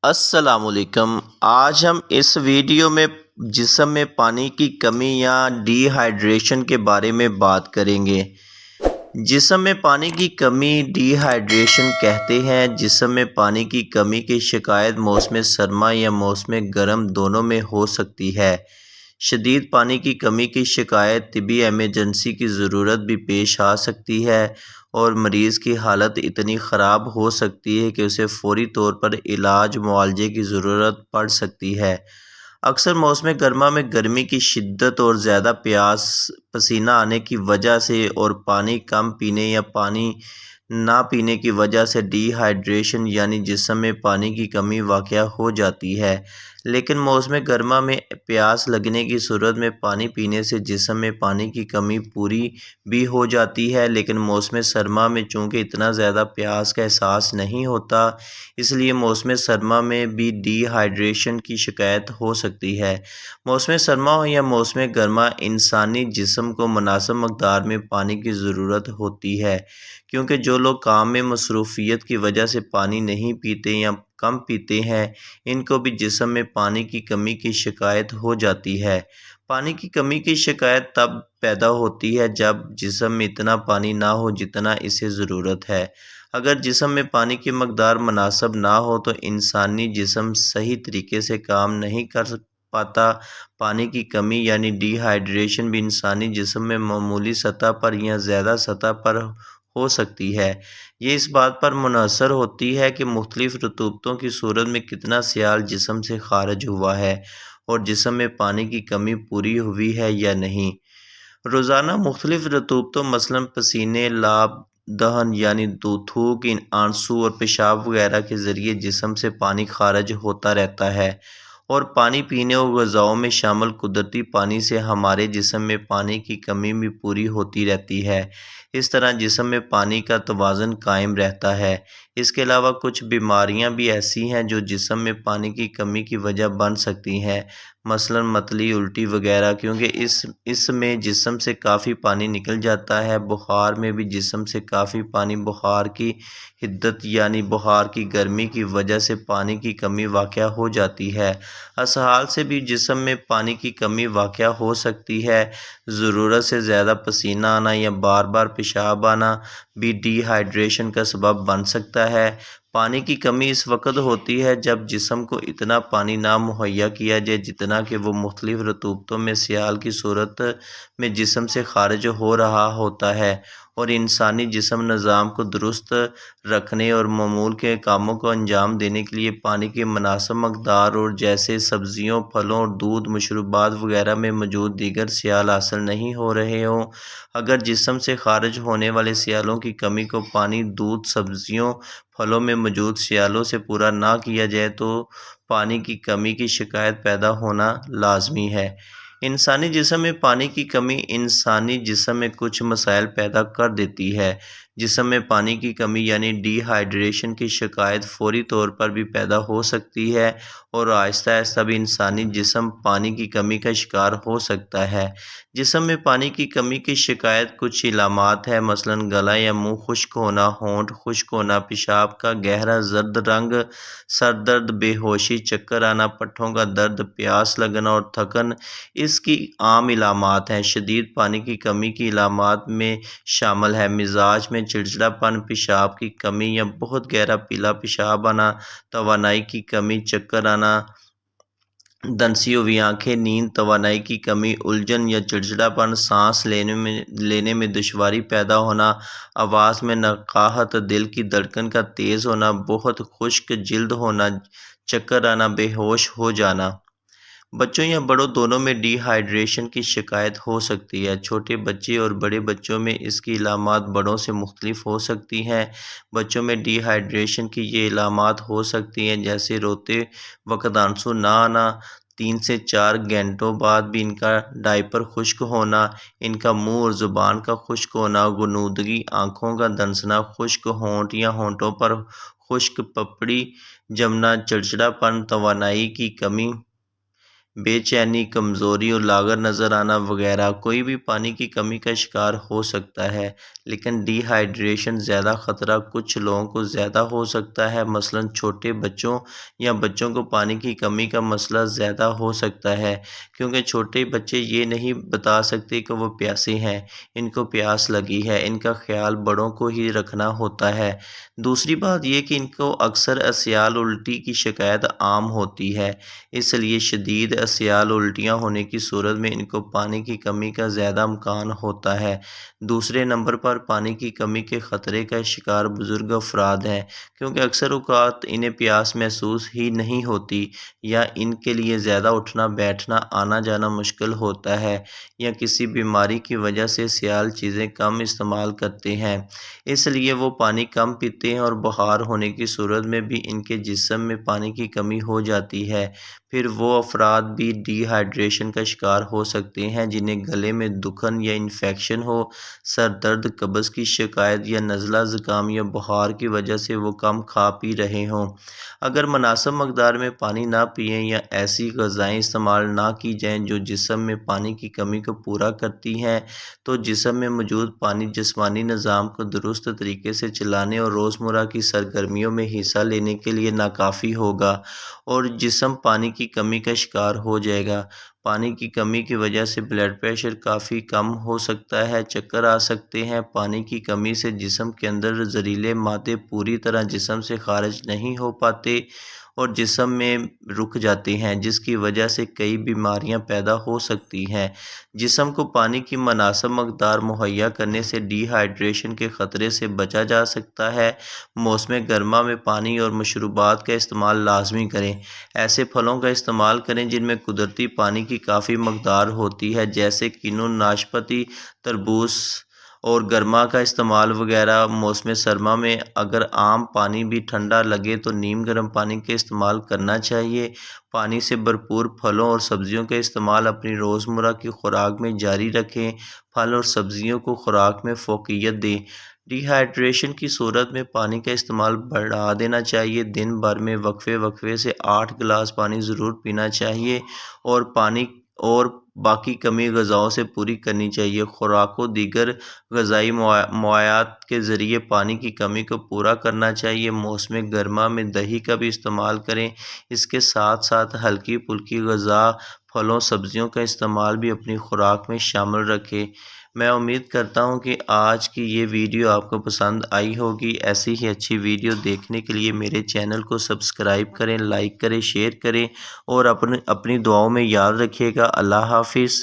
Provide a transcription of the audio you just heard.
السلام علیکم۔ آج ہم اس ویڈیو میں جسم میں پانی کی کمی یا ڈی ہائیڈریشن کے بارے میں بات کریں گے۔ جسم میں پانی کی کمی ڈی ہائیڈریشن کہتے ہیں۔ جسم میں پانی کی کمی کی شکایت موسم سرما یا موسم گرم دونوں میں ہو سکتی ہے۔ شدید پانی کی کمی کی شکایت طبی ایمرجنسی کی ضرورت بھی پیش آ سکتی ہے اور مریض کی حالت اتنی خراب ہو سکتی ہے کہ اسے فوری طور پر علاج معالجے کی ضرورت پڑ سکتی ہے۔ اکثر موسم گرما میں گرمی کی شدت اور زیادہ پیاس، پسینہ آنے کی وجہ سے اور پانی کم پینے یا پانی نہ پینے کی وجہ سے ڈی ہائیڈریشن یعنی جسم میں پانی کی کمی واقع ہو جاتی ہے۔ لیکن موسم گرما میں پیاس لگنے کی صورت میں پانی پینے سے جسم میں پانی کی کمی پوری بھی ہو جاتی ہے، لیکن موسم سرما میں چونکہ اتنا زیادہ پیاس کا احساس نہیں ہوتا، اس لیے موسم سرما میں بھی ڈی ہائیڈریشن کی شکایت ہو سکتی ہے۔ موسم سرما ہو یا موسم گرما، انسانی جسم کو مناسب مقدار میں پانی کی ضرورت ہوتی ہے، کیونکہ جو لوگ کام میں مصروفیت کی وجہ سے پانی نہیں پیتے یا کم پیتے ہیں، ان کو بھی جسم میں پانی کی کمی کی شکایت ہو جاتی ہے۔ پانی کی کمی کی شکایت تب پیدا ہوتی ہے جب جسم میں اتنا پانی نہ ہو جتنا اسے ضرورت ہے۔ اگر جسم میں پانی کی مقدار مناسب نہ ہو تو انسانی جسم صحیح طریقے سے کام نہیں کر پاتا۔ پانی کی کمی یعنی ڈی ہائیڈریشن بھی انسانی جسم میں معمولی سطح پر یا زیادہ سطح پر ہو سکتی ہے۔ یہ اس بات پر منحصر ہوتی ہے کہ مختلف رطوبتوں کی صورت میں کتنا سیال جسم سے خارج ہوا ہے اور جسم میں پانی کی کمی پوری ہوئی ہے یا نہیں۔ روزانہ مختلف رطوبتوں مثلاً پسینے، لعاب، دہن یعنی تھوک، آنسو اور پیشاب وغیرہ کے ذریعے جسم سے پانی خارج ہوتا رہتا ہے، اور پانی پینے اور غذاؤں میں شامل قدرتی پانی سے ہمارے جسم میں پانی کی کمی بھی پوری ہوتی رہتی ہے۔ اس طرح جسم میں پانی کا توازن قائم رہتا ہے۔ اس کے علاوہ کچھ بیماریاں بھی ایسی ہیں جو جسم میں پانی کی کمی کی وجہ بن سکتی ہیں، مثلاً متلی، الٹی وغیرہ، کیونکہ اس میں جسم سے کافی پانی نکل جاتا ہے۔ بخار میں بھی جسم سے کافی پانی بخار کی حدت یعنی بخار کی گرمی کی وجہ سے پانی کی کمی واقع ہو جاتی ہے۔ اسہال سے بھی جسم میں پانی کی کمی واقع ہو سکتی ہے۔ ضرورت سے زیادہ پسینہ آنا یا بار بار پیشاب آنا بھی ڈی ہائیڈریشن کا سبب بن سکتا ہے۔ پانی کی کمی اس وقت ہوتی ہے جب جسم کو اتنا پانی نہ مہیا کیا جائے جتنا کہ وہ مختلف رطوبتوں میں سیال کی صورت میں جسم سے خارج ہو رہا ہوتا ہے، اور انسانی جسم نظام کو درست رکھنے اور معمول کے کاموں کو انجام دینے کے لیے پانی کی مناسب مقدار اور جیسے سبزیوں، پھلوں اور دودھ، مشروبات وغیرہ میں موجود دیگر سیال حاصل نہیں ہو رہے ہوں۔ اگر جسم سے خارج ہونے والے سیالوں کی کمی کو پانی، دودھ، سبزیوں، پھلوں میں موجود سیالوں سے پورا نہ کیا جائے تو پانی کی کمی کی شکایت پیدا ہونا لازمی ہے۔ انسانی جسم میں پانی کی کمی انسانی جسم میں کچھ مسائل پیدا کر دیتی ہے۔ جسم میں پانی کی کمی یعنی ڈی ہائیڈریشن کی شکایت فوری طور پر بھی پیدا ہو سکتی ہے، اور آہستہ آہستہ بھی انسانی جسم پانی کی کمی کا شکار ہو سکتا ہے۔ جسم میں پانی کی کمی کی شکایت کچھ علامات ہیں، مثلاً گلا یا منہ خشک ہونا، ہونٹ خشک ہونا، پیشاب کا گہرا زرد رنگ، سر درد، بے ہوشی، چکر آنا، پٹھوں کا درد، پیاس لگنا اور تھکن اس کی عام علامات ہیں۔ شدید پانی کی کمی کی علامات میں شامل ہے مزاج میں چڑچڑاپن، پیشاب کی کمی یا بہت گہرا پیلا پیشاب آنا، توانائی کی کمی، چکر آنا، دھنسی ہوئی آنکھیں، نیند، توانائی کی کمی، الجھن یا چڑچڑاپن، سانس لینے میں دشواری پیدا ہونا، آواز میں نقاہت، دل کی دھڑکن کا تیز ہونا، بہت خشک جلد ہونا، چکر آنا، بے ہوش ہو جانا۔ بچوں یا بڑوں دونوں میں ڈی ہائیڈریشن کی شکایت ہو سکتی ہے۔ چھوٹے بچے اور بڑے بچوں میں اس کی علامات بڑوں سے مختلف ہو سکتی ہیں۔ بچوں میں ڈی ہائیڈریشن کی یہ علامات ہو سکتی ہیں جیسے روتے وقت آنسو نہ آنا، 3 سے 4 گھنٹوں بعد بھی ان کا ڈائپر خشک ہونا، ان کا منہ اور زبان کا خشک ہونا، غنودگی، آنکھوں کا دھنسنا، خشک ہونٹ یا ہونٹوں پر خشک پپڑی جمنا، چڑچڑاپن، توانائی کی کمی، بے چینی، کمزوری اور لاغر نظر آنا وغیرہ کوئی بھی پانی کی کمی کا شکار ہو سکتا ہے، لیکن ڈی ہائیڈریشن زیادہ خطرہ کچھ لوگوں کو زیادہ ہو سکتا ہے۔ مثلاً چھوٹے بچوں یا بچوں کو پانی کی کمی کا مسئلہ زیادہ ہو سکتا ہے، کیونکہ چھوٹے بچے یہ نہیں بتا سکتے کہ وہ پیاسے ہیں، ان کو پیاس لگی ہے۔ ان کا خیال بڑوں کو ہی رکھنا ہوتا ہے۔ دوسری بات یہ کہ ان کو اکثر اسیال الٹی کی شکایت عام ہوتی ہے، اس لیے شدید اسیال الٹیاں ہونے کی صورت میں ان کو پانی کی کمی کا زیادہ امکان ہوتا ہے۔ دوسرے نمبر پر پانی کی کمی کے خطرے کا شکار بزرگ افراد ہیں، کیونکہ اکثر اوقات انہیں پیاس محسوس ہی نہیں ہوتی، یا ان کے لیے زیادہ اٹھنا بیٹھنا آنا جانا مشکل ہوتا ہے، یا کسی بیماری کی وجہ سے سیال چیزیں کم استعمال کرتے ہیں، اس لیے وہ پانی کم پیتے ہیں، اور بخار ہونے کی صورت میں بھی ان کے جسم میں پانی کی کمی ہو جاتی ہے۔ پھر وہ افراد بھی ڈی ہائیڈریشن کا شکار ہو سکتے ہیں جنہیں گلے میں دکھن یا انفیکشن ہو، سر درد، قبض کی شکایت یا نزلہ زکام یا بخار کی وجہ سے وہ کم کھا پی رہے ہوں۔ اگر مناسب مقدار میں پانی نہ پئیں یا ایسی غذائیں استعمال نہ کی جائیں جو جسم میں پانی کی کمی کو پورا کرتی ہیں، تو جسم میں موجود پانی جسمانی نظام کو درست طریقے سے چلانے اور روزمرہ کی سرگرمیوں میں حصہ لینے کے لیے ناکافی ہوگا، اور جسم پانی کی کمی کا شکار ہو جائے گا۔ پانی کی کمی کی وجہ سے بلڈ پریشر کافی کم ہو سکتا ہے، چکر آ سکتے ہیں۔ پانی کی کمی سے جسم کے اندر زہریلے مادے پوری طرح جسم سے خارج نہیں ہو پاتے اور جسم میں رک جاتے ہیں، جس کی وجہ سے کئی بیماریاں پیدا ہو سکتی ہیں۔ جسم کو پانی کی مناسب مقدار مہیا کرنے سے ڈی ہائیڈریشن کے خطرے سے بچا جا سکتا ہے۔ موسم گرما میں پانی اور مشروبات کا استعمال لازمی کریں۔ ایسے پھلوں کا استعمال کریں جن میں قدرتی پانی کی کافی مقدار ہوتی ہے، جیسے کینو، ناشپاتی، تربوز، اور گرما کا استعمال وغیرہ۔ موسم سرما میں اگر عام پانی بھی ٹھنڈا لگے تو نیم گرم پانی کا استعمال کرنا چاہیے۔ پانی سے بھرپور پھلوں اور سبزیوں کا استعمال اپنی روزمرہ کی خوراک میں جاری رکھیں۔ پھل اور سبزیوں کو خوراک میں فوقیت دیں۔ ڈی ہائیڈریشن کی صورت میں پانی کا استعمال بڑھا دینا چاہیے۔ دن بھر میں وقفے وقفے سے 8 گلاس پانی ضرور پینا چاہیے، اور پانی اور باقی کمی غذاؤں سے پوری کرنی چاہیے۔ خوراک و دیگر غذائی مواد کے ذریعے پانی کی کمی کو پورا کرنا چاہیے۔ موسم گرما میں دہی کا بھی استعمال کریں۔ اس کے ساتھ ساتھ ہلکی پھلکی غذا، پھلوں سبزیوں کا استعمال بھی اپنی خوراک میں شامل رکھیں۔ میں امید کرتا ہوں کہ آج کی یہ ویڈیو آپ کو پسند آئی ہوگی۔ ایسی ہی اچھی ویڈیو دیکھنے کے لیے میرے چینل کو سبسکرائب کریں، لائک کریں، شیئر کریں، اور اپنی دعاؤں میں یاد رکھیے گا۔ اللہ حافظ۔